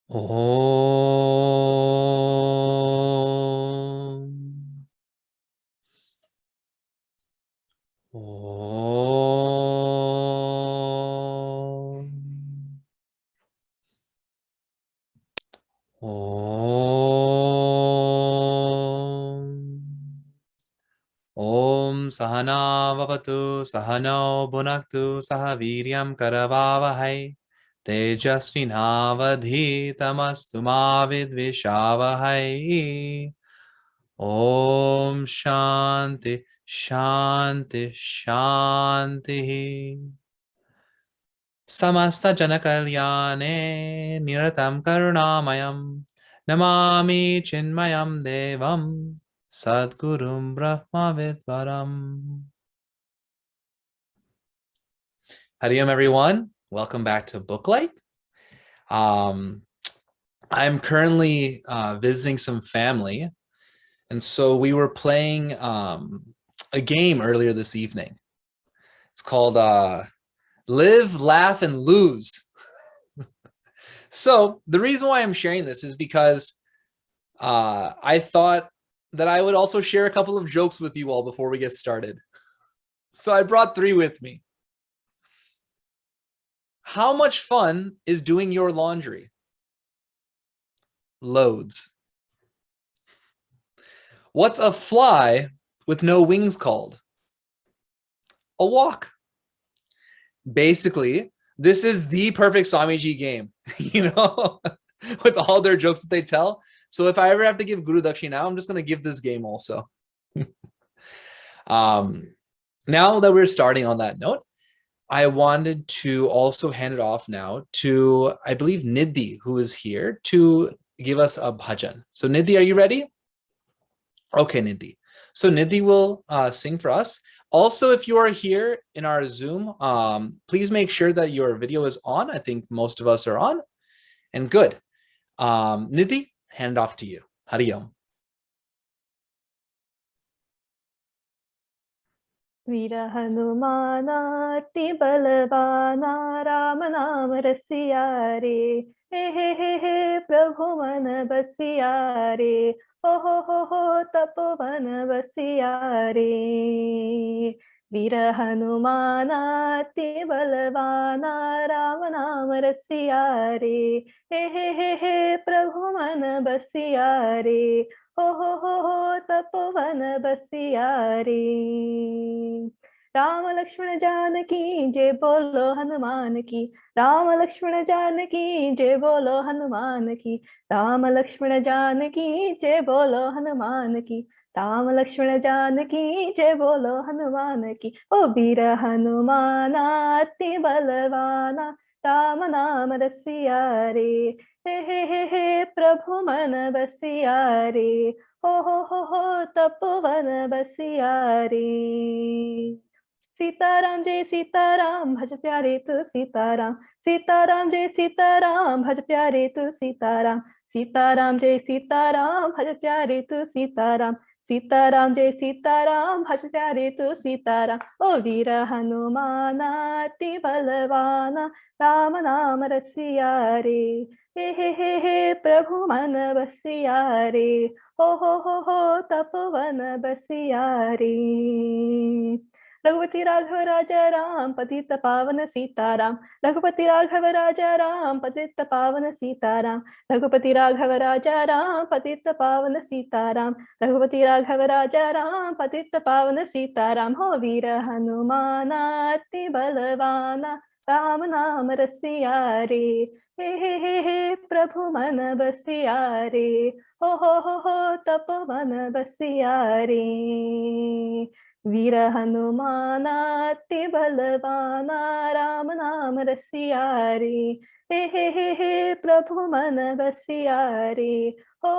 Om. Om. Om. Om Sahana Vavatu Sahano Bhunaktu Sahaviryam Karavavahai Tejasvinavadhitamastu ma vidvishavahai. Om Shanti Shanti Shanti. Samasta Janakalyane Niratam Karunamayam Namami Chinmayam Devam Sadgurum Brahma Vidvaram. Hariyam, everyone. Welcome back to Booklight. I'm currently visiting some family, and so we were playing a game earlier this evening. It's called Live, Laugh, and Lose. So the reason why I'm sharing this is because I thought that I would also share a couple of jokes with you all before we get started. So I brought 3 with me. How much fun is doing your laundry? Loads. What's a fly with no wings called? A walk. Basically, this is the perfect Swamiji game, you know, with all their jokes that they tell. So if I ever have to give Guru Dakshina, I'm just going to give this game also. Now that we're starting on that note, I wanted to also hand it off now to, I believe, Nidhi, who is here to give us a bhajan. So Nidhi, are you ready? Okay, Nidhi. So Nidhi will sing for us. Also, if you are here in our Zoom, please make sure that your video is on. I think most of us are on. And good. Nidhi, hand off to you. Hariyam. वीर हनुमानाति बलवाना राम नाम रसिया रे हे प्रभु मन बसिया रे हो तपोवन बसिया रे वीर हनुमानाति बलवाना राम नाम रसिया रे हे प्रभु मन बसिया रे हो तपोवन बसिया रे राम लक्ष्मण जानकी जय बोलो हनुमान की राम लक्ष्मण जानकी जय बोलो हनुमान की राम लक्ष्मण जानकी जय बोलो हनुमान की राम लक्ष्मण जानकी जय बोलो हनुमान की ओ वीर हनुमानाति बलवाना राम नाम रसिया रे हे प्रभु मन बसिया रे हो तपोवन बसिया रे सीताराम जय सीताराम भज प्यारे तू सीताराम सीताराम जय सीताराम भज प्यारे तू सीताराम सीताराम जय सीताराम भज प्यारे तू सीताराम सीताराम जय सीताराम भज प्यारे तू सीताराम ओ वीर हनुमानाति बलवाना राम नाम रसिया रे हे प्रभु मन बसिया रे हो तपोवन बसिया रे रघुपति राघव राजा राम पतित पावन सीताराम रघुपति राघव राजा राम पतित पावन सीताराम रघुपति राघव राजा राम पतित पावन सीताराम रघुपति राघव राजा राम पतित पावन सीताराम हो वीर हनुमानाति बलवाना राम नाम रसिया रे हे प्रभु मन बसिया रे हो तपोवन बसिया रे वीर हनुमानाति बलवाना राम नाम रसिया रे हे प्रभु मन बसिया रे हो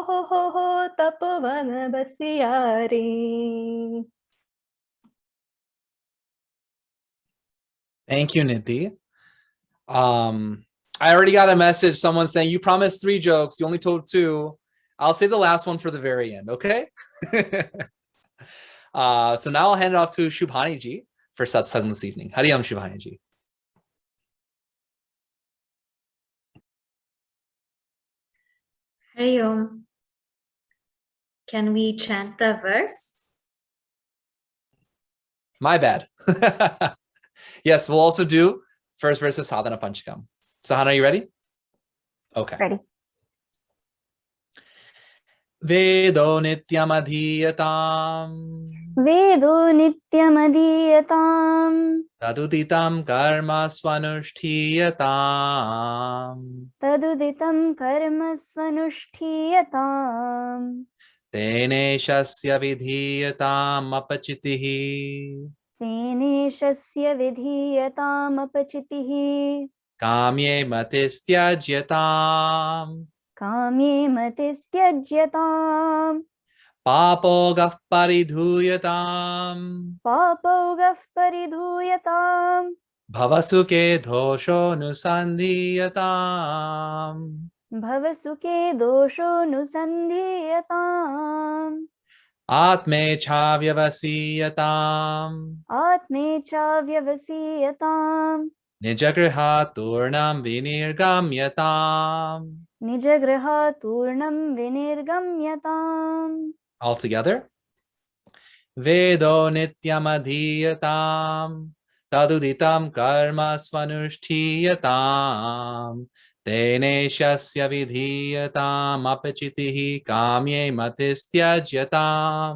तपोवन बसिया रे Thank you, Nidhi. I already got a message, someone saying, you promised 3 jokes, you only told 2. I'll say the last one for the very end, okay? So now I'll hand it off to Shubhani ji for Satsang this evening. Hariyam, Shubhani ji. Hari Om. Can we chant the verse? My bad. Yes, we'll also do first verse of Sadhana Pancakam. Sahana, are you ready? Okay. Ready. Vedo nityamadhiyatam Vedo nityamadhiyatam taduditam karma swanushthiyatam taduditam karma svanushthiyatam tene shasya vidhiyatam apachitihi tene shasya vidhiyatam apachitihi kamye matistyajatam kamye matistyajyatam papogah paridhuyatam papogah paridhuyatam bhavasuke dhosho nusandhiyatam bhavasuke dosho nusandhiyatam atme chavyavasiyatam atme cha vyavasiyatam nijagrihaturnam vinirgamyatam. nijagraha turnam vinirgamyatam. All together. Vedo nityamadhiyatam taduditam karma svanushthiyatam tene shasya vidhiyatam apachitihi kamye matistyajatam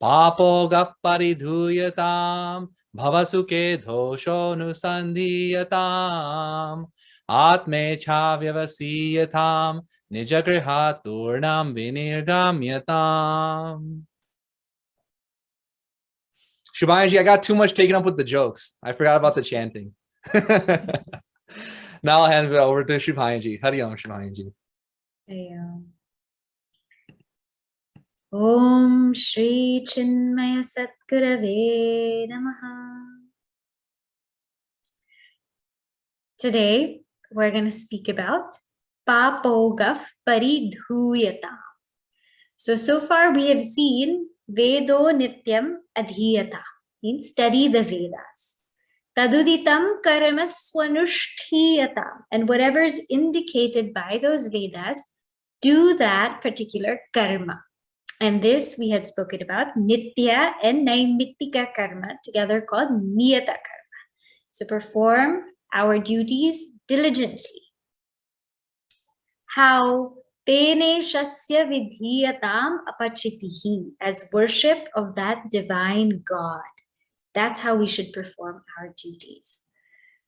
papogah paridhuyatam bhavasuke dhosho nusandhiyatam atme chavyavasiyatam nijagrihaturnam vinirgamyatam. Shubhani, I got too much taken up with the jokes. I forgot about the chanting. Now I'll hand it over to Shubhani. Hari Om, Shubhani. Hari Om. Om Shri Chinmaya Satgurave Namaha. Today, we're going to speak about Papogaf Paridhuyatam. So far we have seen Vedo Nityam Adhiyata, means study the Vedas. Taduditam Karma Swanushthiyatam, and whatever is indicated by those Vedas, do that particular karma. And this we had spoken about, Nitya and Naimittika karma, together called Niyata karma. So perform our duties diligently. How? Tene shasya vidhiyatam apachitihi, as worship of that divine God. That's how we should perform our duties.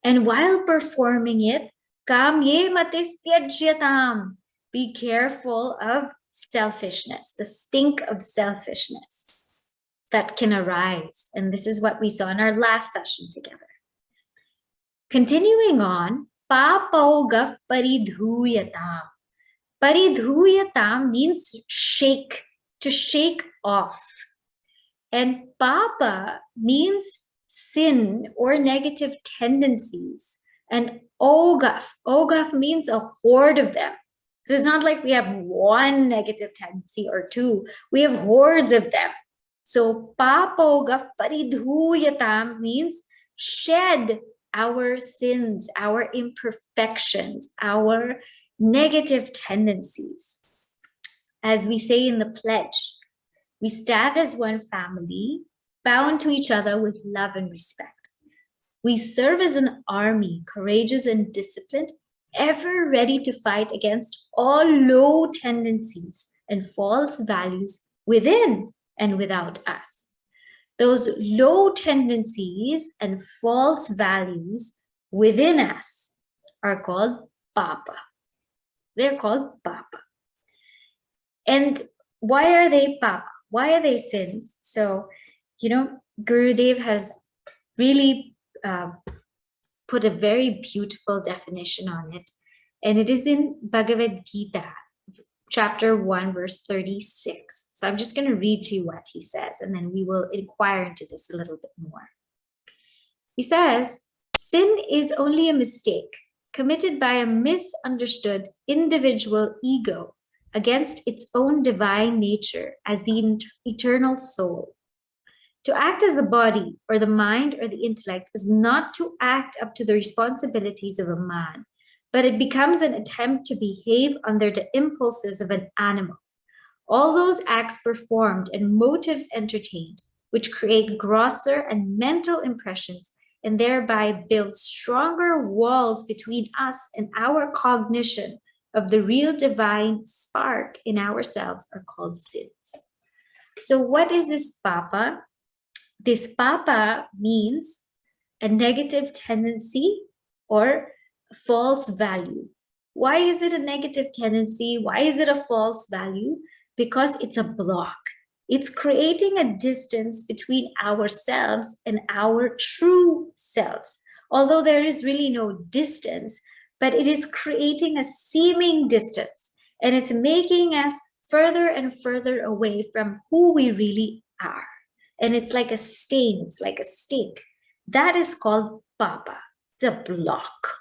And while performing it, kamye matistyajyatam, be careful of selfishness, the stink of selfishness that can arise. And this is what we saw in our last session together. Continuing on, papogaf paridhuyatam. Paridhuyatam means shake, to shake off. And papa means sin or negative tendencies. And ogaf means a horde of them. So it's not like we have one negative tendency or two. We have hordes of them. So papogaf paridhuyatam means shed our sins, our imperfections, our negative tendencies. As we say in the pledge, we stand as one family, bound to each other with love and respect. We serve as an army, courageous and disciplined, ever ready to fight against all low tendencies and false values within and without us. Those low tendencies and false values within us are called papa. They're called papa. And why are they papa? Why are they sins? So, Gurudev has really put a very beautiful definition on it. And it is in Bhagavad Gita, chapter 1, verse 36. So I'm just going to read to you what he says, and then we will inquire into this a little bit more. He says, sin is only a mistake committed by a misunderstood individual ego against its own divine nature as the eternal soul. To act as the body or the mind or the intellect is not to act up to the responsibilities of a man, but it becomes an attempt to behave under the impulses of an animal. All those acts performed and motives entertained, which create grosser and mental impressions and thereby build stronger walls between us and our cognition of the real divine spark in ourselves, are called sins. So what is this papa? This papa means a negative tendency or false value. Why is it a negative tendency? Why is it a false value? Because it's a block. It's creating a distance between ourselves and our true selves. Although there is really no distance, but it is creating a seeming distance, and it's making us further and further away from who we really are. And it's like a stain, it's like a stake. That is called papa, the block.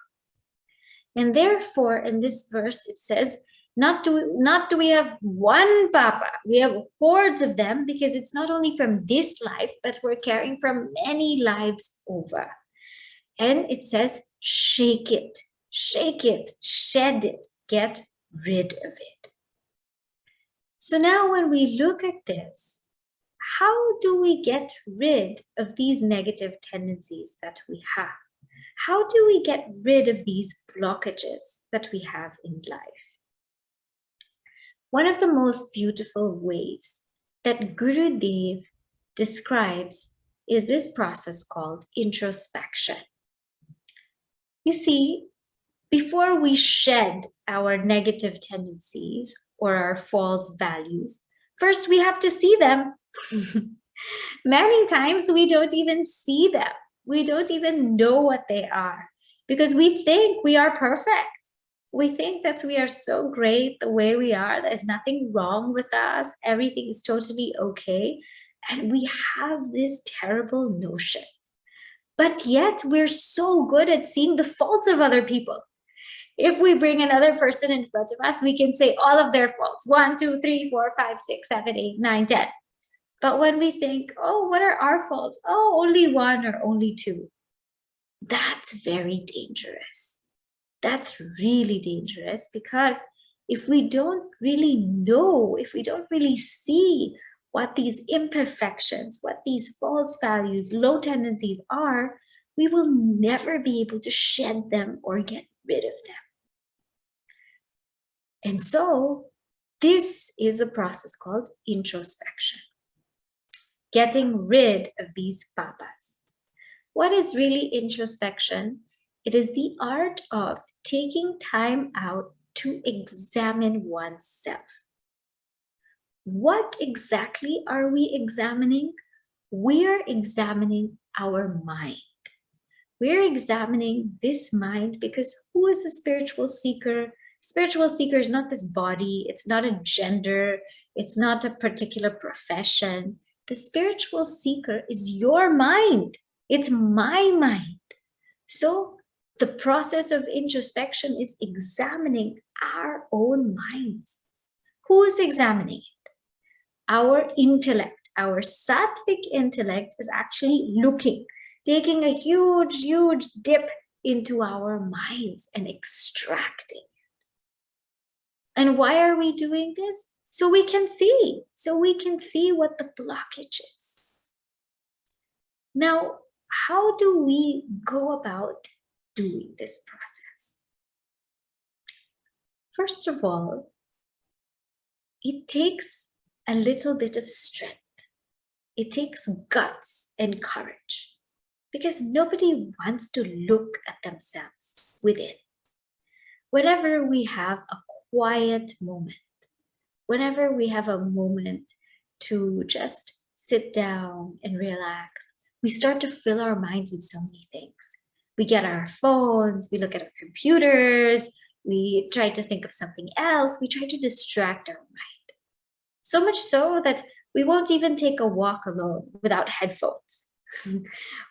And therefore, in this verse, it says, not do we have one papa, we have hordes of them, because it's not only from this life, but we're carrying from many lives over. And it says, shake it, shed it, get rid of it. So now when we look at this, how do we get rid of these negative tendencies that we have? How do we get rid of these blockages that we have in life? One of the most beautiful ways that Gurudev describes is this process called introspection. You see, before we shed our negative tendencies or our false values, first we have to see them. Many times we don't even see them. We don't even know what they are because we think we are perfect. We think that we are so great the way we are. There's nothing wrong with us. Everything is totally okay. And we have this terrible notion. But yet we're so good at seeing the faults of other people. If we bring another person in front of us, we can say all of their faults. 1, 2, 3, 4, 5, 6, 7, 8, 9, 10. But when we think, oh, what are our faults? Oh, only 1 or only 2. That's very dangerous. That's really dangerous, because if we don't really know, if we don't really see what these imperfections, what these false values, low tendencies are, we will never be able to shed them or get rid of them. And so this is a process called introspection. Getting rid of these papas. What is really introspection? It is the art of taking time out to examine oneself. What exactly are we examining? We are examining our mind. We're examining this mind because who is the spiritual seeker? Spiritual seeker is not this body, it's not a gender, it's not a particular profession. The spiritual seeker is your mind. It's my mind. So the process of introspection is examining our own minds. Who is examining it? Our intellect, our sattvic intellect is actually looking, taking a huge, huge dip into our minds and extracting it. And why are we doing this? So we can see what the blockage is. Now, how do we go about doing this process? First of all, it takes a little bit of strength. It takes guts and courage, because nobody wants to look at themselves within. Whenever we have a quiet moment, whenever we have a moment to just sit down and relax, we start to fill our minds with so many things. We get our phones, we look at our computers, we try to think of something else, we try to distract our mind. So much so that we won't even take a walk alone without headphones.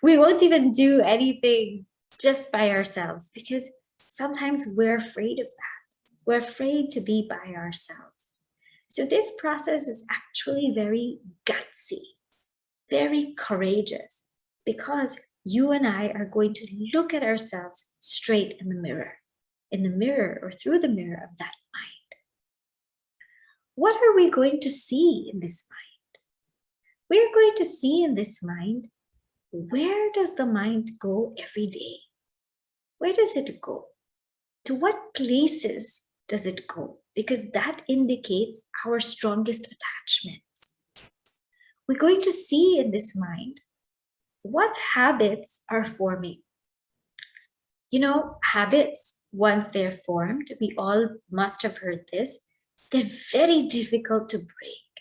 We won't even do anything just by ourselves, because sometimes we're afraid of that. We're afraid to be by ourselves. So this process is actually very gutsy, very courageous, because you and I are going to look at ourselves straight in the mirror in the mirror or through the mirror of that mind. What are we going to see in this mind? We're going to see in this mind, where does the mind go every day? Where does it go? To what places does it go? Because that indicates our strongest attachments. We're going to see in this mind what habits are forming. You know, habits, once they're formed, we all must have heard this, they're very difficult to break.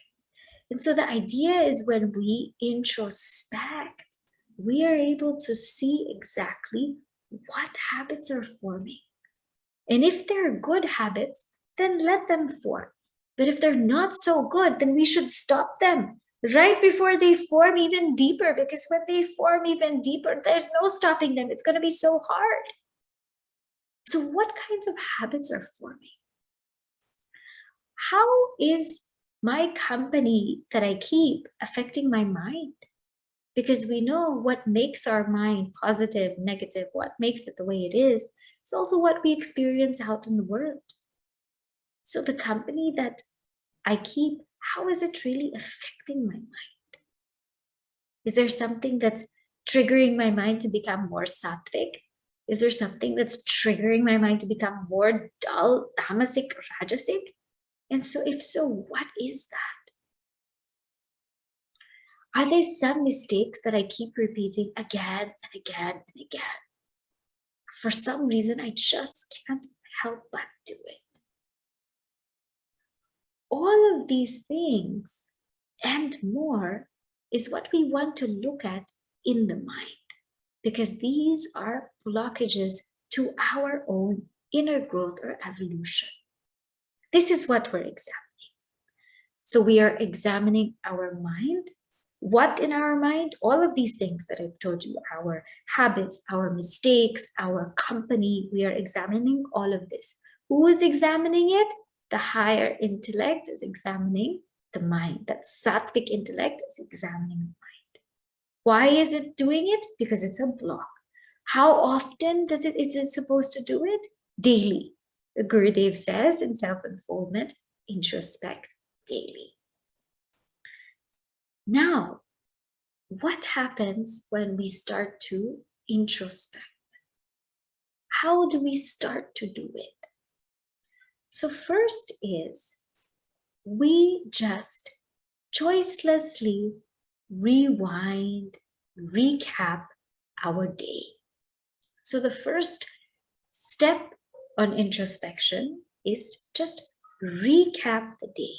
And so the idea is when we introspect, we are able to see exactly what habits are forming. And if they're good habits, then let them form. But if they're not so good, then we should stop them right before they form even deeper, because when they form even deeper, there's no stopping them. It's going to be so hard. So what kinds of habits are forming? How is my company that I keep affecting my mind? Because we know what makes our mind positive, negative, what makes it the way it is also what we experience out in the world. So the company that I keep, how is it really affecting my mind? Is there something that's triggering my mind to become more sattvic? Is there something that's triggering my mind to become more dull, tamasic, rajasic? And so if so, what is that? Are there some mistakes that I keep repeating again and again and again? For some reason, I just can't help but do it. All of these things and more is what we want to look at in the mind, because these are blockages to our own inner growth or evolution. This is what we're examining. So we are examining our mind. What in our mind? All of these things that I've told you, our habits, our mistakes, our company, we are examining all of this. Who is examining it? The higher intellect is examining the mind. That sattvic intellect is examining the mind. Why is it doing it? Because it's a block. How often is it supposed to do it? Daily. The Gurudev says in self-unfoldment, introspect daily. Now, what happens when we start to introspect? How do we start to do it? So first is, we just choicelessly rewind, recap our day. So the first step on introspection is just recap the day.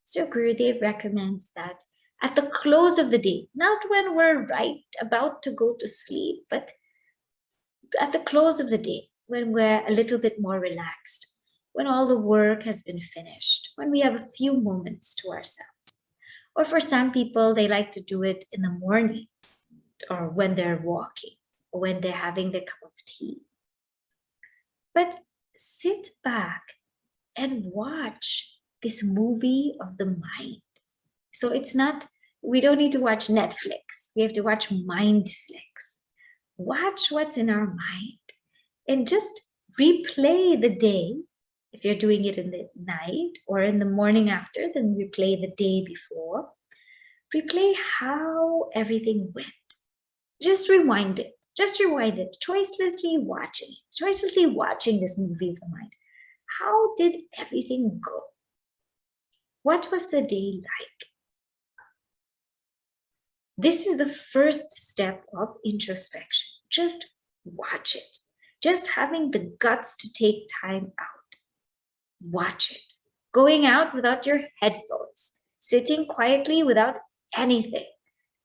So Gurudev recommends that at the close of the day, not when we're right about to go to sleep, but at the close of the day, when we're a little bit more relaxed, when all the work has been finished, when we have a few moments to ourselves. Or for some people, they like to do it in the morning, or when they're walking, or when they're having their cup of tea. But sit back and watch this movie of the mind. So it's not, we don't need to watch Netflix. We have to watch Mindflix. Watch what's in our mind and just replay the day. If you're doing it in the night or in the morning after, then replay the day before. Replay how everything went. Just rewind it. Just rewind it. Choicelessly watching it. Choicelessly watching this movie of the mind. How did everything go? What was the day like? This is the first step of introspection. Just watch it. Just having the guts to take time out. Watch it. Going out without your headphones. Sitting quietly without anything.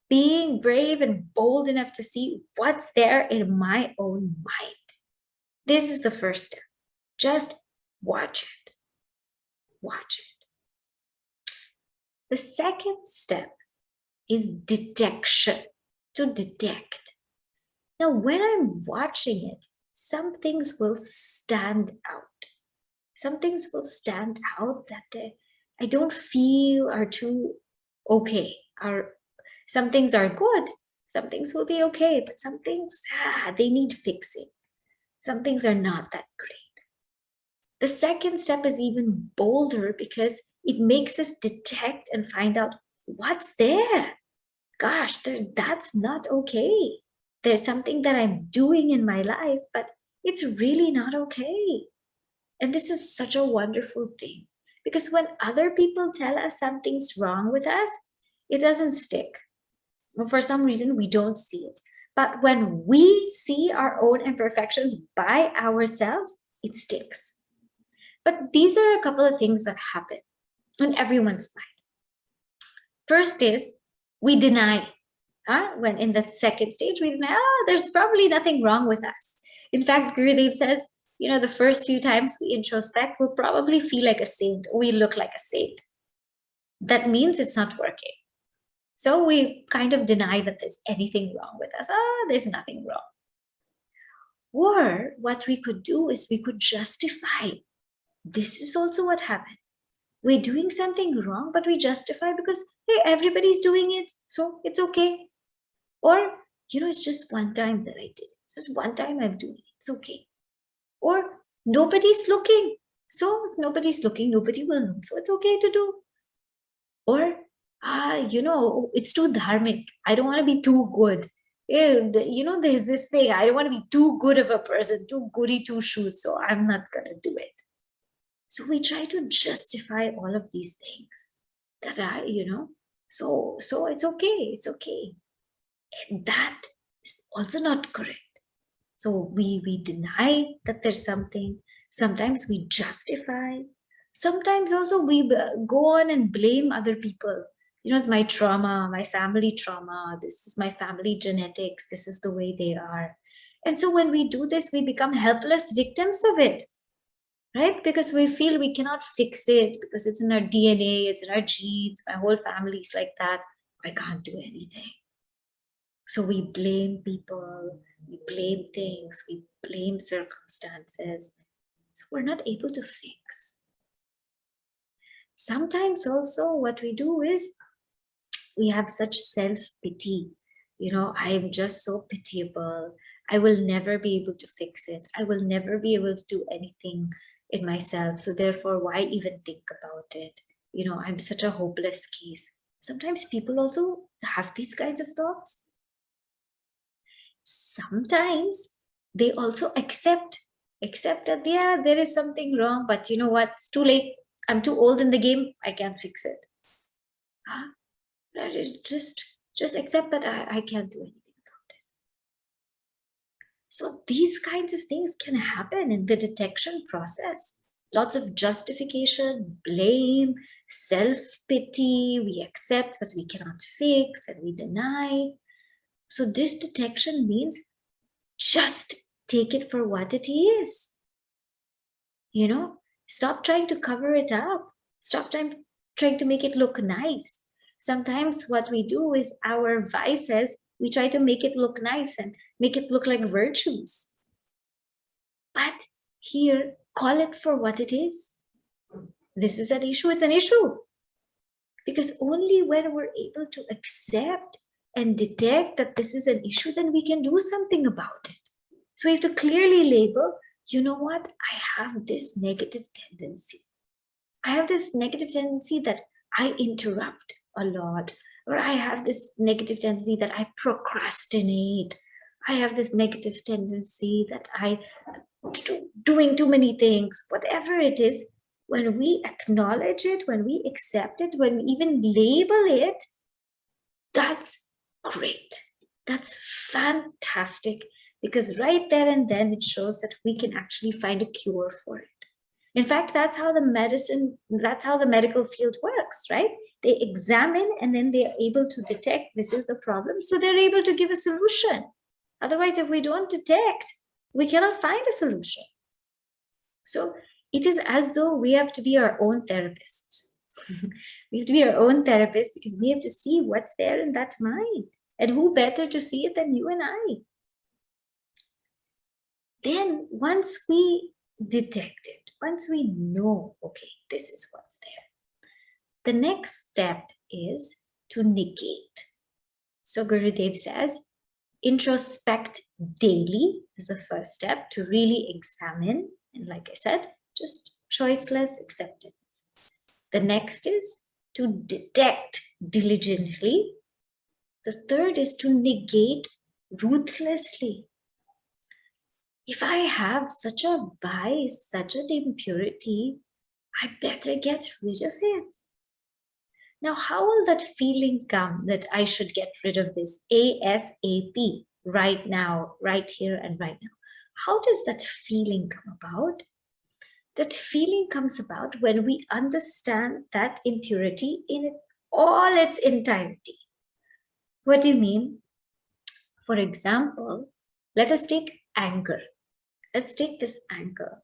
Being brave and bold enough to see what's there in my own mind. This is the first step. Just watch it. Watch it. The second step is detection, to detect. Now, when I'm watching it, some things will stand out. Some things will stand out that I don't feel are too okay. Some things are good, some things will be okay, but some things, they need fixing. Some things are not that great. The second step is even bolder because it makes us detect and find out what's there. Gosh, that's not okay. There's something that I'm doing in my life, but it's really not okay. And this is such a wonderful thing, because when other people tell us something's wrong with us, it doesn't stick. Well, for some reason, we don't see it. But when we see our own imperfections by ourselves, it sticks. But these are a couple of things that happen in everyone's mind. First is we deny. When in the second stage, we deny, there's probably nothing wrong with us. In fact, Gurudev says, the first few times we introspect, we'll probably feel like a saint, or we look like a saint. That means it's not working. So we kind of deny that there's anything wrong with us. There's nothing wrong. Or what we could do is we could justify. This is also what happens. We're doing something wrong, but we justify because, hey, everybody's doing it, so it's okay. Or, it's just one time that I did it. It's just one time I'm doing it. It's okay. Or nobody's looking. So if nobody's looking, nobody will know. So it's okay to do. Or, it's too dharmic. I don't want to be too good. There's this thing. I don't want to be too good of a person, too goody two shoes. So I'm not going to do it. So we try to justify all of these things that are, so it's okay. It's okay. And that is also not correct. So we deny that there's something. Sometimes we justify. Sometimes also we go on and blame other people. It's my trauma, my family trauma. This is my family genetics. This is the way they are. And so when we do this, we become helpless victims of it, right? Because we feel we cannot fix it because it's in our DNA, it's in our genes. My whole family's like that. I can't do anything. So we blame people, we blame things, we blame circumstances. So we're not able to fix. Sometimes also what we do is we have such self-pity. I am just so pitiable. I will never be able to fix it. I will never be able to do anything in myself. So therefore, why even think about it? I'm such a hopeless case. Sometimes people also have these kinds of thoughts. Sometimes they also accept that, yeah, there is something wrong, but you know what? It's too late. I'm too old in the game. I can't fix it. Just accept that I can't do anything about it. So these kinds of things can happen in the detection process. Lots of justification, blame, self-pity. We accept but we cannot fix, and we deny. So this detection means just take it for what it is. Stop trying to cover it up. Stop trying to make it look nice. Sometimes what we do is our vices, we try to make it look nice and make it look like virtues. But here, call it for what it is. This is an issue, it's an issue. Because only when we're able to accept and detect that this is an issue, then we can do something about it. So we have to clearly label, you know what? I have this negative tendency. I have this negative tendency that I interrupt a lot, or I have this negative tendency that I procrastinate. I have this negative tendency that I doing too many things. Whatever it is, when we acknowledge it, when we accept it, when we even label it, that's great. That's fantastic, because right there and then it shows that we can actually find a cure for it. In fact, that's how the medical field works, right? They examine and then they are able to detect this is the problem. So they're able to give a solution. Otherwise, if we don't detect, we cannot find a solution. So it is as though we have to be our own therapists. We have to be our own therapists because we have to see what's there in that mind. And who better to see it than you and I? Then once we detect it, once we know, okay, this is what's there, the next step is to negate. So Gurudev says, introspect daily is the first step to really examine. And like I said, just choiceless acceptance. The next is to detect diligently. The third is to negate ruthlessly. If I have such a vice, such an impurity, I better get rid of it. Now, how will that feeling come that I should get rid of this ASAP, right now, right here and right now? How does that feeling come about? That feeling comes about when we understand that impurity in all its entirety. What do you mean? For example, let us take anger. Let's take this anger.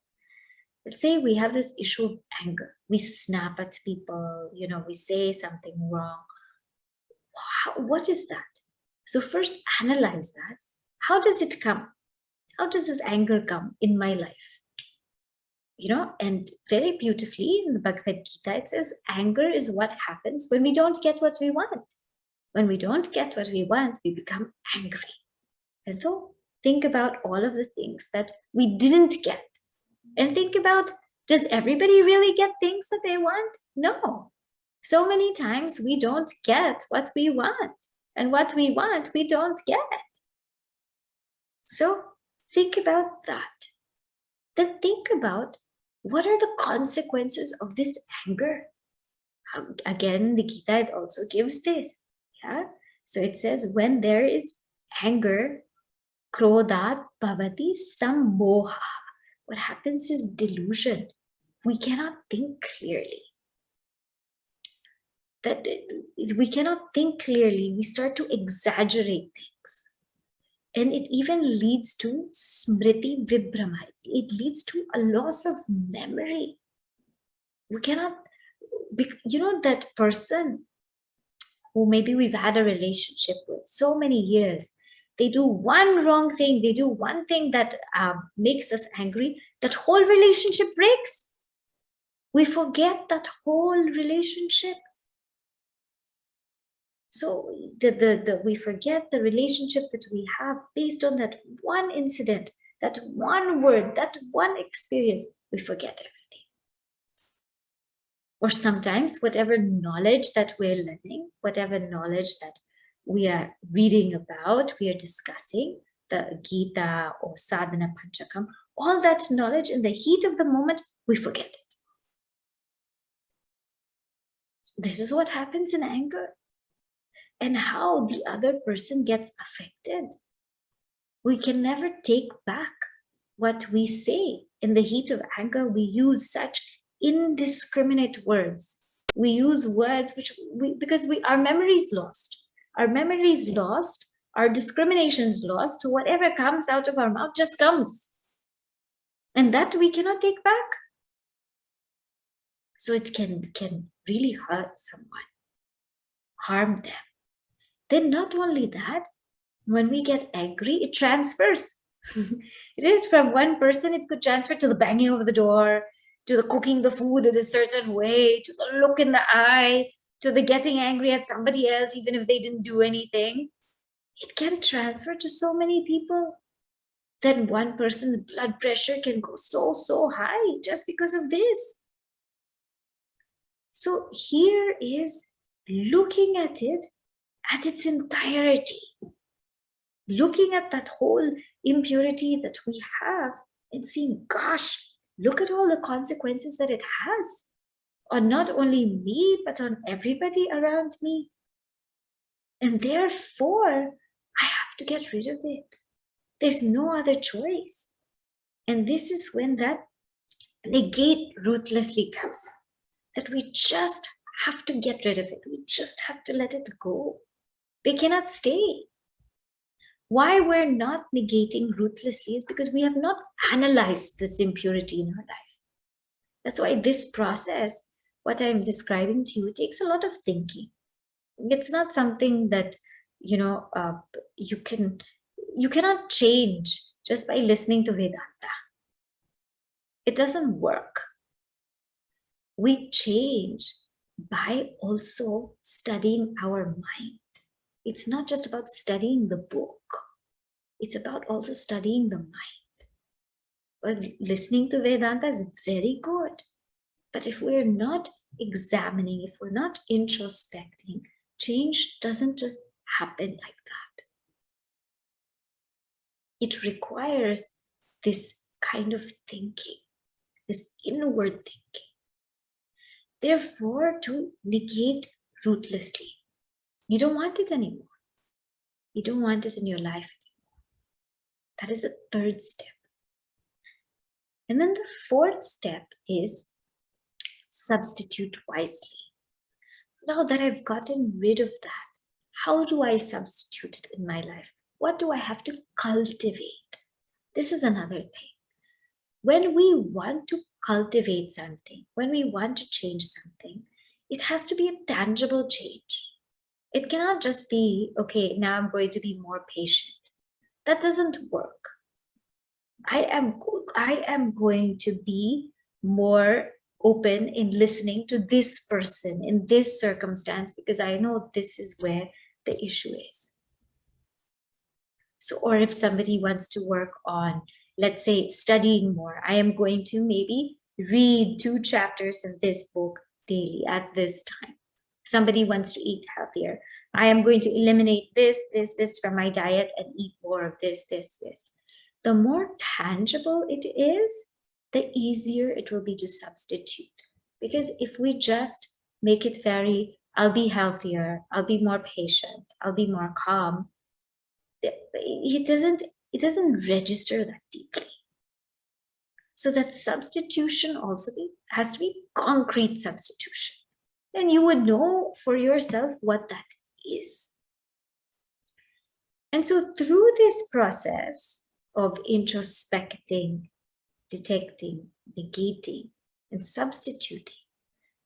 Let's say we have this issue of anger. We snap at people, we say something wrong. What is that? So first analyze that. How does it come? How does this anger come in my life? And very beautifully in the Bhagavad Gita, it says anger is what happens when we don't get what we want. When we don't get what we want, we become angry. And so think about all of the things that we didn't get. And think about, does everybody really get things that they want? No. So many times we don't get what we want. And what we want, we don't get. So think about that. Then think about, what are the consequences of this anger? Again, the Gita, it also gives this. Yeah. So it says, when there is anger, krodhat bhavati sammoha. What happens is delusion. We cannot think clearly. We cannot think clearly. We start to exaggerate things. And it even leads to smriti vibhrama. It leads to a loss of memory. We cannot, that person who maybe we've had a relationship with so many years, they do one wrong thing, they do one thing that makes us angry, that whole relationship breaks. We forget that whole relationship. So we forget the relationship that we have based on that one incident, that one word, that one experience. We forget everything. Or sometimes whatever knowledge that we're learning, whatever knowledge that we are reading about, we are discussing, the Gita or Sadhana Pancakam, all that knowledge in the heat of the moment, we forget it. This is what happens in anger. And how the other person gets affected. We can never take back what we say. In the heat of anger, we use such indiscriminate words. We use words because our memory is lost. Our memory is lost, our discrimination is lost, so whatever comes out of our mouth just comes. And that we cannot take back. So it can really hurt someone, harm them. Then not only that, when we get angry, it transfers. From one person, it could transfer to the banging of the door, to the cooking the food in a certain way, to the look in the eye, to the getting angry at somebody else, even if they didn't do anything. It can transfer to so many people. Then one person's blood pressure can go so high just because of this. So here is looking at it at its entirety, looking at that whole impurity that we have and seeing, gosh, look at all the consequences that it has on not only me, but on everybody around me. And therefore, I have to get rid of it. There's no other choice. And this is when that negate ruthlessly comes, that we just have to get rid of it. We just have to let it go. We cannot stay. Why we're not negating ruthlessly is because we have not analyzed this impurity in our life. That's why this process, what I'm describing to you, takes a lot of thinking. It's not something that, you cannot change just by listening to Vedanta. It doesn't work. We change by also studying our mind. It's not just about studying the book. It's about also studying the mind. But listening to Vedanta is very good. But if we're not examining, if we're not introspecting, change doesn't just happen like that. It requires this kind of thinking, this inward thinking. Therefore, to negate ruthlessly, you don't want it anymore. You don't want it in your life anymore. That is the third step. And then the fourth step is substitute wisely. Now that I've gotten rid of that, how do I substitute it in my life? What do I have to cultivate? This is another thing. When we want to cultivate something, when we want to change something, it has to be a tangible change. It cannot just be, okay, now I'm going to be more patient. That doesn't work. I am going to be more open in listening to this person in this circumstance because I know this is where the issue is. So, or if somebody wants to work on, let's say, studying more, I am going to maybe read 2 chapters of this book daily at this time. Somebody wants to eat healthier. I am going to eliminate this from my diet and eat more of this. The more tangible it is, the easier it will be to substitute. Because if we just make it very, I'll be healthier, I'll be more patient, I'll be more calm, it doesn't register that deeply. So that substitution also has to be concrete substitution. And you would know for yourself what that is. And so through this process of introspecting, detecting, negating, and substituting,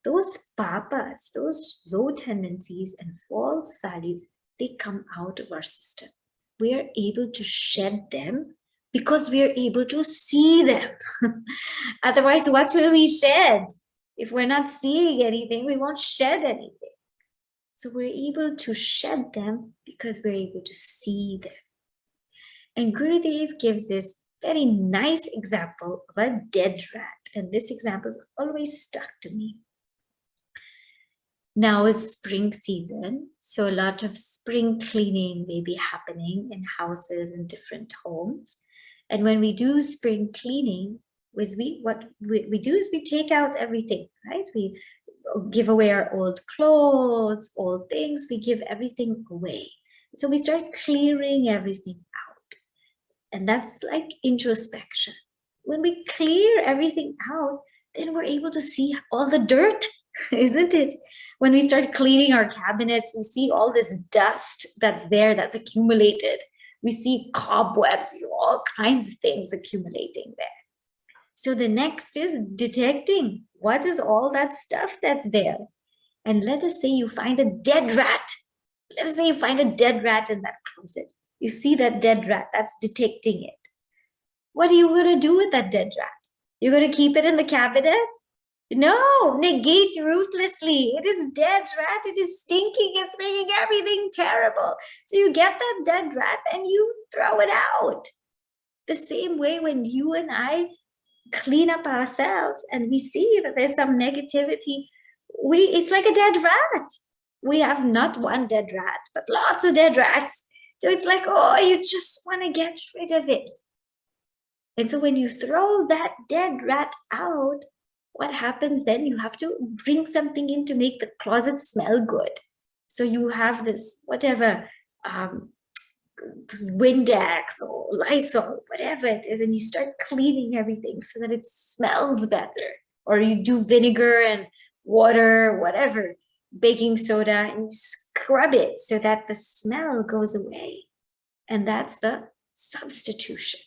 those papas, those low tendencies and false values, they come out of our system. We are able to shed them because we are able to see them. Otherwise, what will we shed? If we're not seeing anything, we won't shed anything. So we're able to shed them because we're able to see them. And Gurudev gives this very nice example of a dead rat. And this example has always stuck to me. Now is spring season, so a lot of spring cleaning may be happening in houses and different homes. And when we do spring cleaning, what we do is we take out everything, right? We give away our old clothes, old things, we give everything away. So we start clearing everything out. And that's like introspection. When we clear everything out, then we're able to see all the dirt, isn't it? When we start cleaning our cabinets, we see all this dust that's there, that's accumulated. We see cobwebs, all kinds of things accumulating there. So the next is detecting what is all that stuff that's there. And let us say you find a dead rat. Let us say you find a dead rat in that closet. You see that dead rat, that's detecting it. What are you going to do with that dead rat? You're going to keep it in the cabinet? No, negate ruthlessly. It is dead rat. It is stinking. It's making everything terrible. So you get that dead rat and you throw it out. The same way when you and I clean up ourselves and we see that there's some negativity, it's like a dead rat. We have not one dead rat, but lots of dead rats. So it's like, oh, you just want to get rid of it. And so when you throw that dead rat out, what happens then? You have to bring something in to make the closet smell good. So you have this, whatever, Windex or Lysol, whatever it is, and you start cleaning everything so that it smells better. Or you do vinegar and water, whatever, baking soda, and you scrub it so that the smell goes away. And that's the substitution.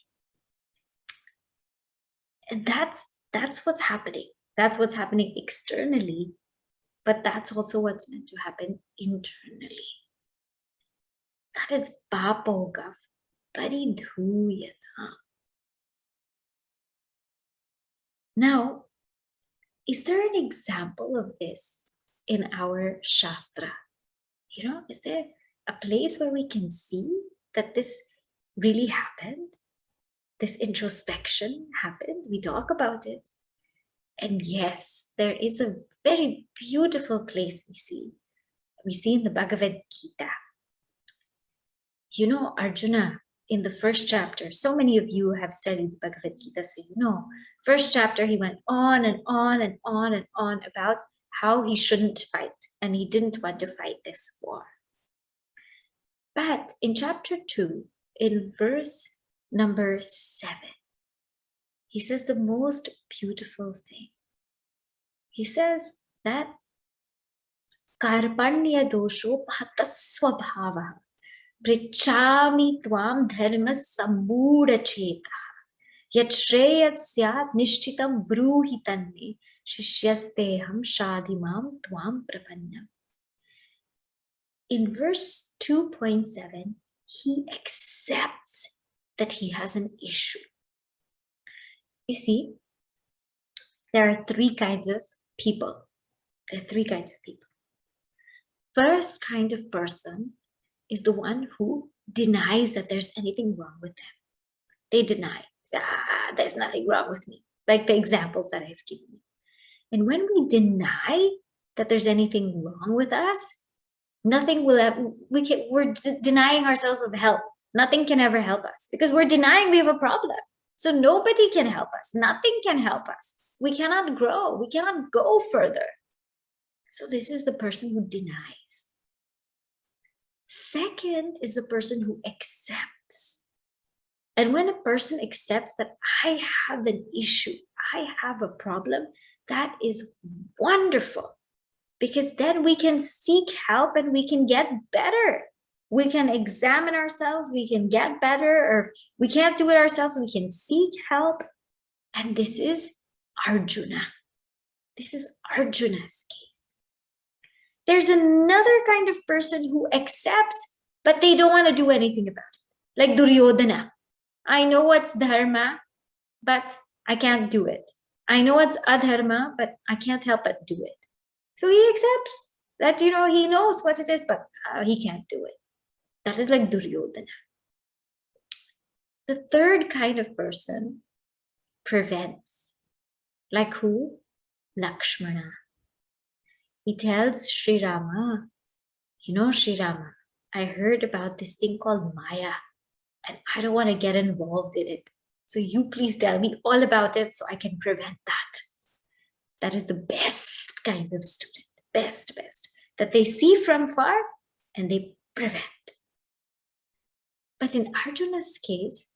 And that's what's happening. That's what's happening externally, but that's also what's meant to happen internally. That is Papogaf, Paridhuyana. Now, is there an example of this in our Shastra? Is there a place where we can see that this really happened? this introspection happened. We talk about it. And yes, there is a very beautiful place we see in the Bhagavad Gita. You know, Arjuna, in the first chapter, so many of you have studied the Bhagavad Gita, so you know, first chapter, he went on and on and on and on about how he shouldn't fight, and he didn't want to fight this war. But in chapter 2, in verse number 7, he says the most beautiful thing. He says that Karpanya dosho bhatasvabhavaha Prichami tvam dharma sambuda cheta yat shreyat syat nishchitam bruhi tanme shishyasteham shadimam tvam prapannam. In verse 2.7, he accepts that he has an issue. You see, there are three kinds of people. First kind of person is the one who denies that there's anything wrong with them. They deny, there's nothing wrong with me, like the examples that I've given you. And when we deny that there's anything wrong with us, nothing will ever, we're denying ourselves of help. Nothing can ever help us because we're denying we have a problem. So nobody can help us. Nothing can help us. We cannot grow. We cannot go further. So this is the person who denies. Second is the person who accepts. And when a person accepts that I have an issue, I have a problem, that is wonderful. Because then we can seek help and we can get better. We can examine ourselves, we can get better, or we can't do it ourselves, we can seek help. And this is Arjuna. This is Arjuna's case. There's another kind of person who accepts, but they don't want to do anything about it. Like Duryodhana. I know what's dharma, but I can't do it. I know what's adharma, but I can't help but do it. So he accepts that, he knows what it is, but he can't do it. That is like Duryodhana. The third kind of person prevents. Like who? Lakshmana. He tells Sri Rama, Sri Rama, I heard about this thing called Maya, and I don't want to get involved in it. So you please tell me all about it so I can prevent that. That is the best kind of student, best, that they see from far and they prevent. But in Arjuna's case,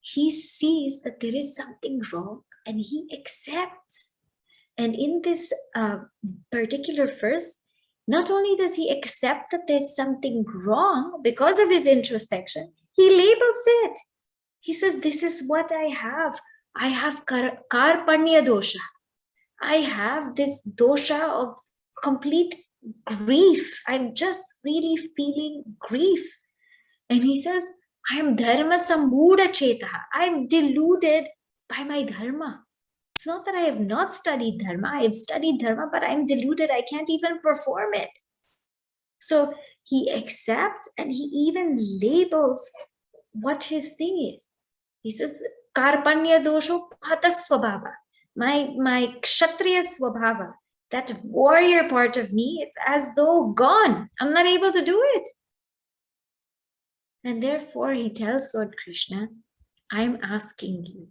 he sees that there is something wrong and he accepts. And in this particular verse, not only does he accept that there's something wrong because of his introspection, he labels it. He says, this is what I have. I have karpanya dosha. I have this dosha of complete grief. I'm just really feeling grief. And he says, I am dharma sambuda chetaha. I'm deluded by my dharma. It's not that I have not studied dharma. I have studied dharma, but I'm deluded. I can't even perform it. So he accepts and he even labels what his thing is. He says, karpanya dosho bhatasvabhava. My kshatriya swabhava, that warrior part of me, it's as though gone. I'm not able to do it. And therefore he tells Lord Krishna, I'm asking you,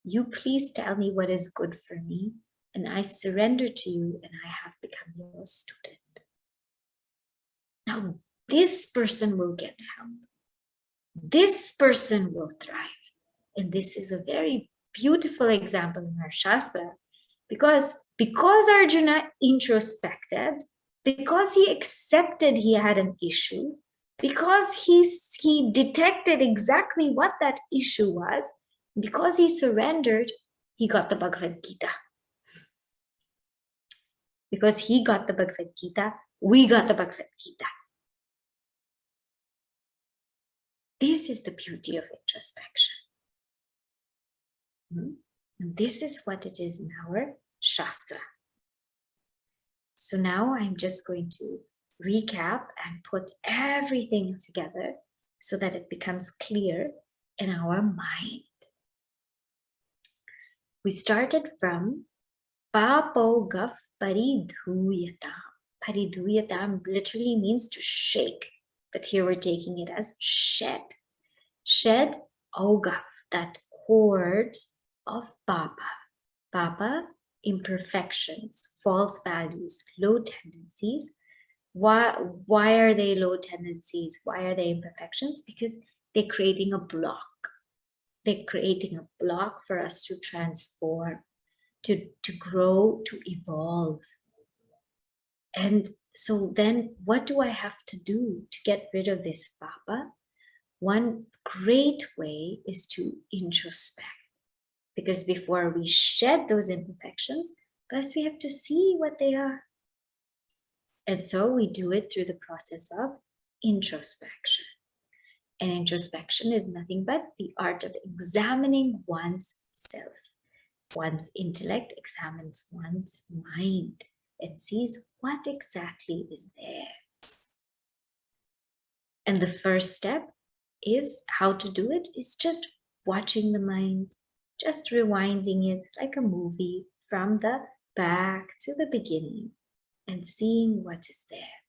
you please tell me what is good for me, and I surrender to you and I have become your student. Now this person will get help. This person will thrive. And this is a very beautiful example in our Shastra, because Arjuna introspected, because he accepted he had an issue, because he detected exactly what that issue was, because he surrendered, he got the Bhagavad Gita. Because he got the Bhagavad Gita, we got the Bhagavad Gita. This is the beauty of introspection. And this is what it is in our Shastra. So now I'm just going to recap and put everything together so that it becomes clear in our mind. we started from papo gaf paridhuyatam. Paridhuyatam literally means to shake, but here we're taking it as shed. Shed ogaf, that cord of papa. Papa, imperfections, false values, low tendencies. Why are they low tendencies? Why are they imperfections? Because they're creating a block. They're creating a block for us to transform, to grow, to evolve. And so then what do I have to do to get rid of this papa? One great way is to introspect, because before we shed those imperfections, first we have to see what they are. And so we do it through the process of introspection. And introspection is nothing but the art of examining one's self. One's intellect examines one's mind and sees what exactly is there. And the first step is how to do it is just watching the mind, just rewinding it like a movie from the back to the beginning and seeing what is there.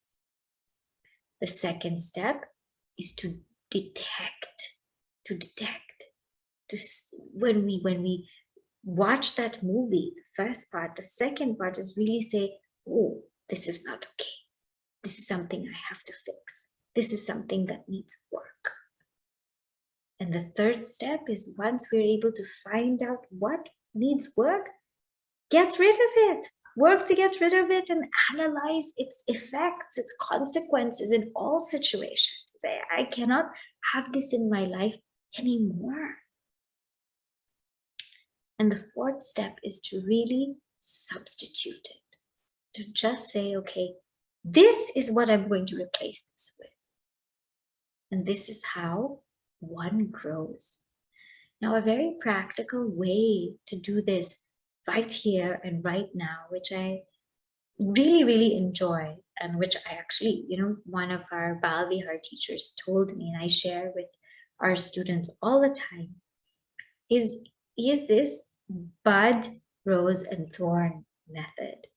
The second step is to detect. When we watch that movie, the first part, the second part is really say, oh, this is not okay. This is something I have to fix. This is something that needs work. And the third step is once we're able to find out what needs work, get rid of it. Work to get rid of it and analyze its effects, its consequences in all situations. I cannot have this in my life anymore. And the fourth step is to really substitute it. To just say, okay, this is what I'm going to replace this with. And this is how one grows. Now, a very practical way to do this right here and right now, which I really, really enjoy, and which I actually, one of our Bal Vihar teachers told me, and I share with our students all the time, is this bud, rose, and thorn method.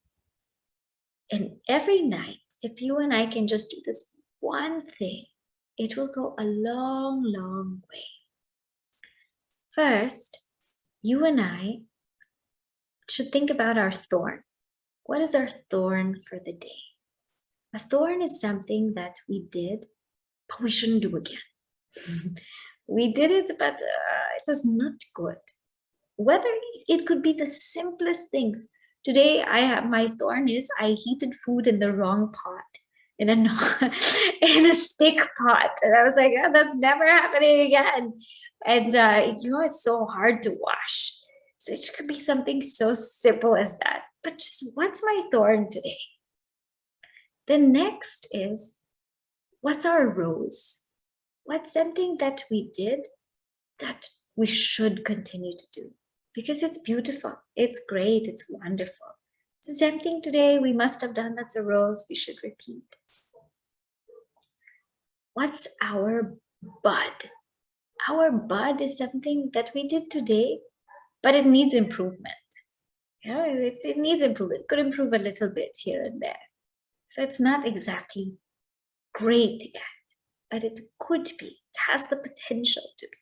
And every night, if you and I can just do this one thing, it will go a long, long way. First, you and I should think about our thorn. What is our thorn for the day? A thorn is something that we did, but we shouldn't do again. We did it, but it was not good. Whether it could be the simplest things. Today, my thorn is I heated food in the wrong pot, in a stick pot. And I was like, oh, that's never happening again. And, it's so hard to wash. So it could be something so simple as that. But just what's my thorn today? The next is, what's our rose? What's something that we did that we should continue to do? Because it's beautiful, it's great, it's wonderful. So something today we must have done that's a rose, we should repeat. What's our bud? Our bud is something that we did today, but it needs improvement. It needs improvement. It could improve a little bit here and there. So it's not exactly great yet, but it could be. It has the potential to be.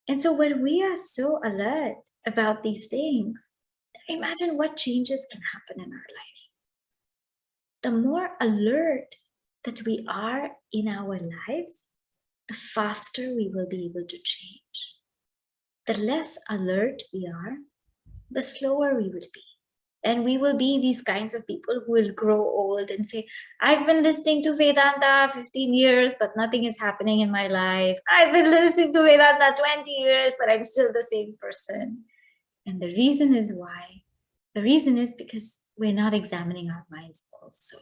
And so when we are so alert about these things, imagine what changes can happen in our life. The more alert that we are in our lives, the faster we will be able to change. The less alert we are, the slower we will be. And we will be these kinds of people who will grow old and say, I've been listening to Vedanta 15 years, but nothing is happening in my life. I've been listening to Vedanta 20 years, but I'm still the same person. And the reason is why? The reason is because we're not examining our minds also.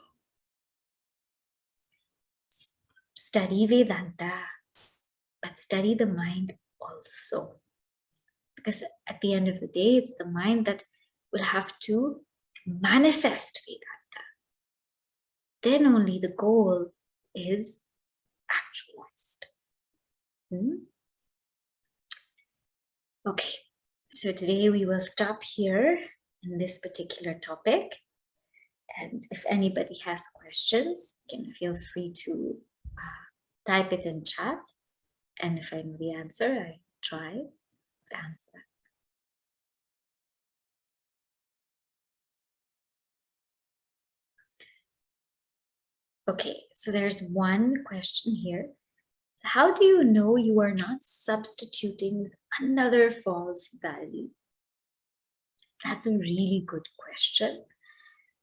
Study Vedanta, but study the mind also. Because at the end of the day, it's the mind that will have to manifest Vedanta. Then only the goal is actualized. Okay, So today we will stop here in this particular topic. And if anybody has questions, you can feel free to type it in chat. And if I know the answer, I try to answer. Okay, so there's one question here. How do you know you are not substituting another false value? That's a really good question.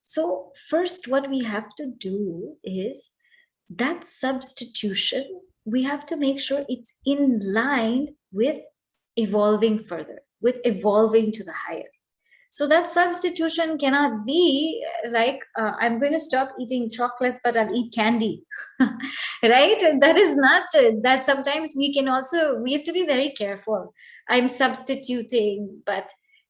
So first, what we have to do is that substitution, we have to make sure it's in line with evolving further, with evolving to the higher. So that substitution cannot be like, I'm going to stop eating chocolates, but I'll eat candy, right? That is not, that sometimes we have to be very careful. I'm substituting, but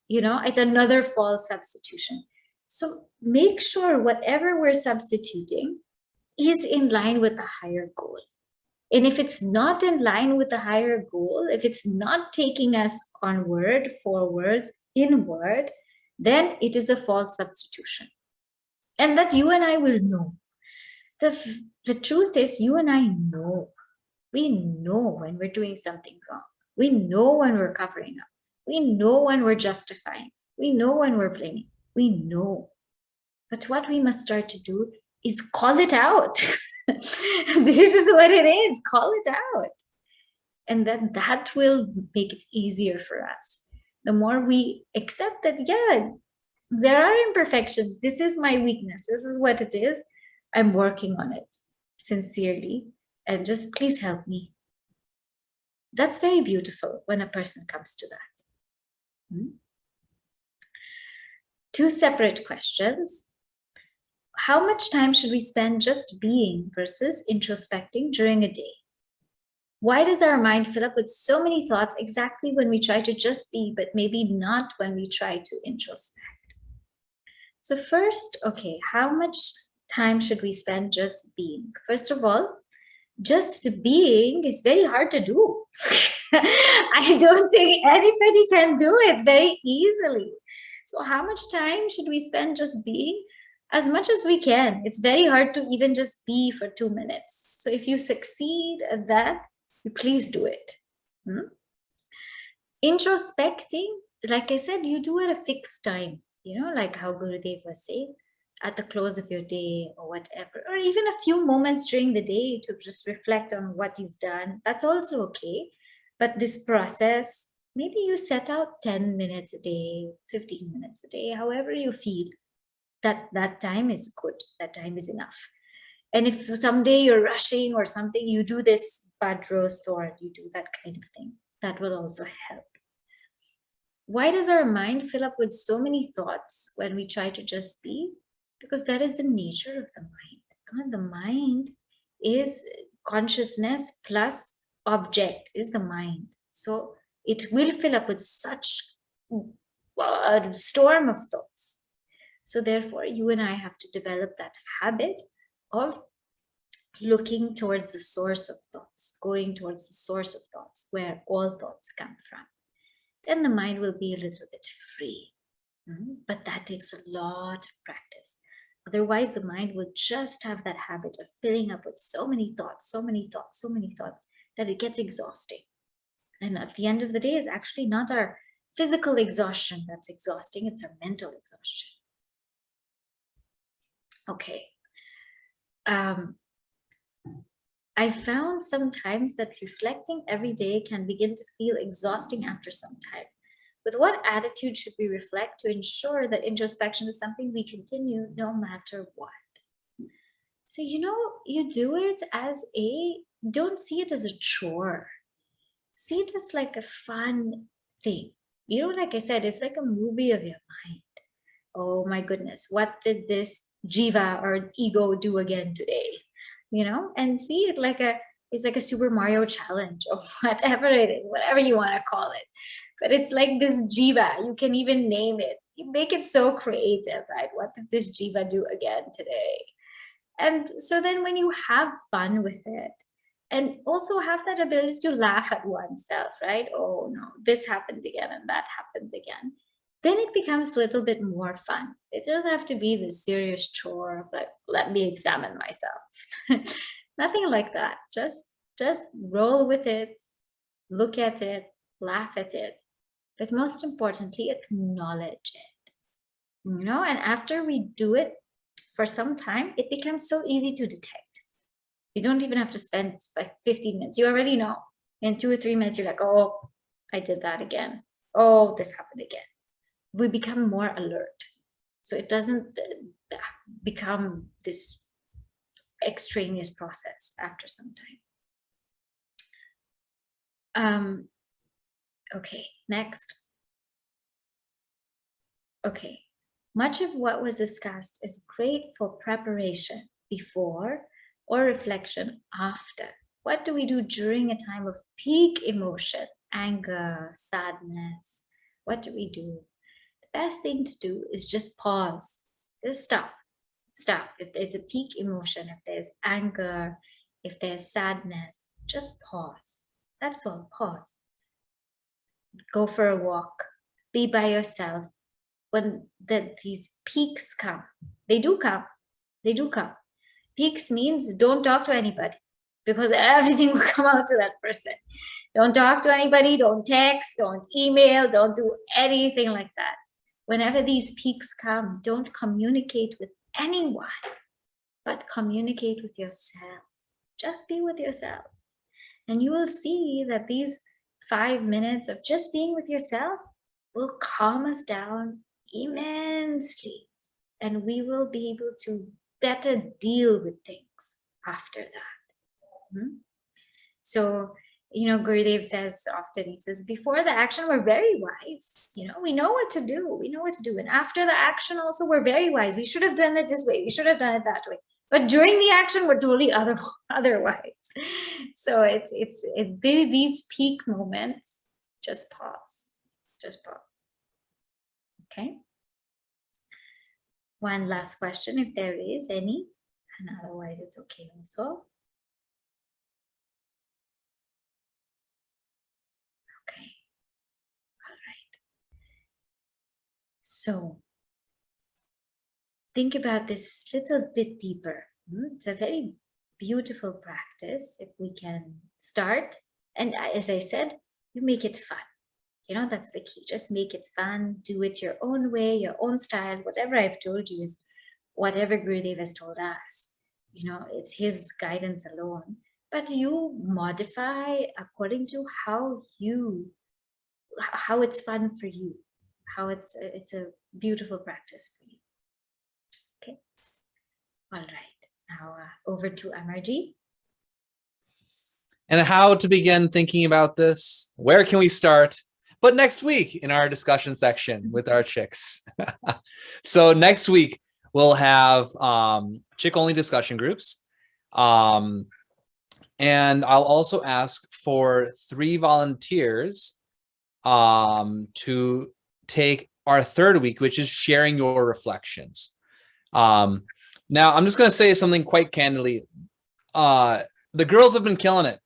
it's another false substitution. So make sure whatever we're substituting is in line with the higher goal. And if it's not in line with the higher goal, if it's not taking us onward, forwards, inward, then it is a false substitution. And that you and I will know. The truth is, you and I know. We know when we're doing something wrong. We know when we're covering up. We know when we're justifying. We know when we're blaming. We know. But what we must start to do is call it out. This is what it is. Call it out. And then that will make it easier for us. The more we accept that, yeah, there are imperfections. This is my weakness. This is what it is. I'm working on it sincerely. And just please help me. That's very beautiful when a person comes to that. Two separate questions. How much time should we spend just being versus introspecting during a day? Why does our mind fill up with so many thoughts exactly when we try to just be, but maybe not when we try to introspect? So first, okay, how much time should we spend just being? First of all, just being is very hard to do. I don't think anybody can do it very easily. So how much time should we spend just being? As much as we can. It's very hard to even just be for 2 minutes. So if you succeed at that, you please do it. Introspecting, like I said, you do at a fixed time, like how Gurudev was saying, at the close of your day or whatever, or even a few moments during the day to just reflect on what you've done. That's also okay. But this process, maybe you set out 10 minutes a day, 15 minutes a day, however you feel. That time is good. That time is enough. And if someday you're rushing or something, you do this bud rose thorn, you do that kind of thing. That will also help. Why does our mind fill up with so many thoughts when we try to just be? Because that is the nature of the mind. The mind is consciousness plus object is the mind. So it will fill up with such a storm of thoughts. So therefore, you and I have to develop that habit of looking towards the source of thoughts, going towards the source of thoughts, where all thoughts come from. Then the mind will be a little bit free. But that takes a lot of practice. Otherwise, the mind will just have that habit of filling up with so many thoughts, that it gets exhausting. And at the end of the day, it's actually not our physical exhaustion that's exhausting, it's our mental exhaustion. Okay. I found sometimes that reflecting every day can begin to feel exhausting after some time. With what attitude should we reflect to ensure that introspection is something we continue no matter what? So, you do it as don't see it as a chore. See it as like a fun thing. Like I said, it's like a movie of your mind. Oh my goodness, what did this jiva or ego do again today? And see it it's like a Super Mario challenge or whatever it is, whatever you want to call it. But it's like this jiva, you can even name it. You make it so creative, right? What did this jiva do again today? And so then when you have fun with it, And also have that ability to laugh at oneself, right? Oh no, this happens again and that happens again. Then it becomes a little bit more fun. It doesn't have to be this serious chore, but let me examine myself. Nothing like that. Just roll with it, look at it, laugh at it, but most importantly, acknowledge it. You know, and after we do it for some time, it becomes so easy to detect. You don't even have to spend like 15 minutes. You already know. In 2 or 3 minutes, you're like, oh, I did that again. Oh, this happened again. We become more alert. So it doesn't become this extraneous process after some time. Okay, next. Okay, much of what was discussed is great for preparation before or reflection after. What do we do during a time of peak emotion, anger, sadness? What do we do? The best thing to do is just pause. Just stop. Stop. If there's a peak emotion, if there's anger, if there's sadness, just pause. That's all. Pause. Go for a walk. Be by yourself. When these peaks come, they do come. They do come. Peaks means don't talk to anybody because everything will come out to that person. Don't talk to anybody, don't text, don't email, don't do anything like that. Whenever these peaks come, don't communicate with anyone, but communicate with yourself. Just be with yourself. And you will see that these 5 minutes of just being with yourself will calm us down immensely. And we will be able to better deal with things after that. So, you know, Gurudev says often, he says, before the action, we're very wise. You know, we know what to do. We know what to do. And after the action also, we're very wise. We should have done it this way. We should have done it that way. But during the action, we're totally otherwise. So it's these peak moments, just pause. Just pause. Okay. One last question, if there is any, and otherwise it's okay also. Okay, all right. So think about this little bit deeper. It's a very beautiful practice if we can start. And as I said, you make it fun. You know, that's the key. Just make it fun. Do it your own way, your own style. Whatever I've told you is whatever Gurudev has told us. You know, it's his guidance alone. But you modify according to how it's fun for you, how it's a beautiful practice for you. Okay. All right. Now over to Amarji. And how to begin thinking about this? Where can we start? But next week in our discussion section with our chicks. So next week we'll have chick-only discussion groups. And I'll also ask for 3 volunteers to take our 3rd week, which is sharing your reflections. Now, I'm just going to say something quite candidly. The girls have been killing it.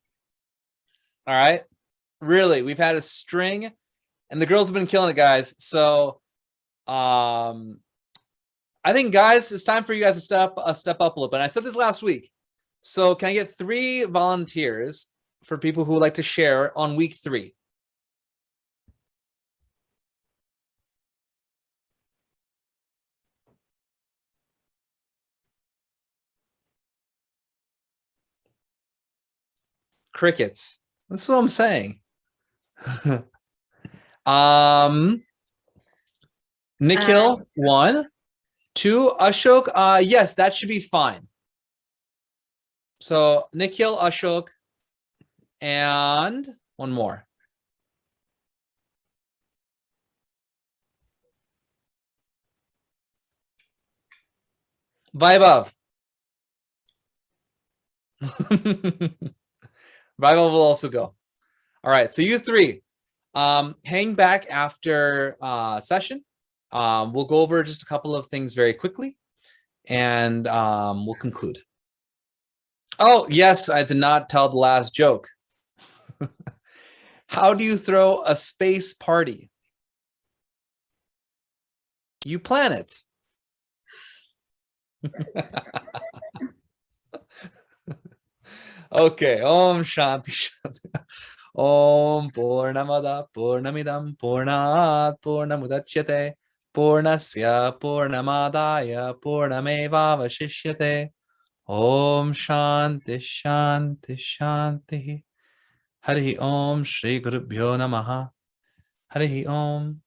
All right. Really, we've had a string and the girls have been killing it, guys. So I think, guys, it's time for you guys to step up a little bit. And I said this last week. So can I get 3 volunteers for people who would like to share on week 3? Crickets. That's what I'm saying. Nikhil, 1. 2, Ashok. Yes, that should be fine. So Nikhil, Ashok, and 1 more. Vaibhav. Vaibhav will also go. All right, so you 3, hang back after session. We'll go over just a couple of things very quickly, and we'll conclude. Oh, yes, I did not tell the last joke. How do you throw a space party? You plan it. Okay. Om Shanti Shanti. Om Purnamada Purnamidam Purnat Purnamudachyate Purnasya Purnamadaya Purnamevavashishyate. Om Shanti Shanti Shanti. Hari Om Shri Gurubhyo Namaha. Hari Om.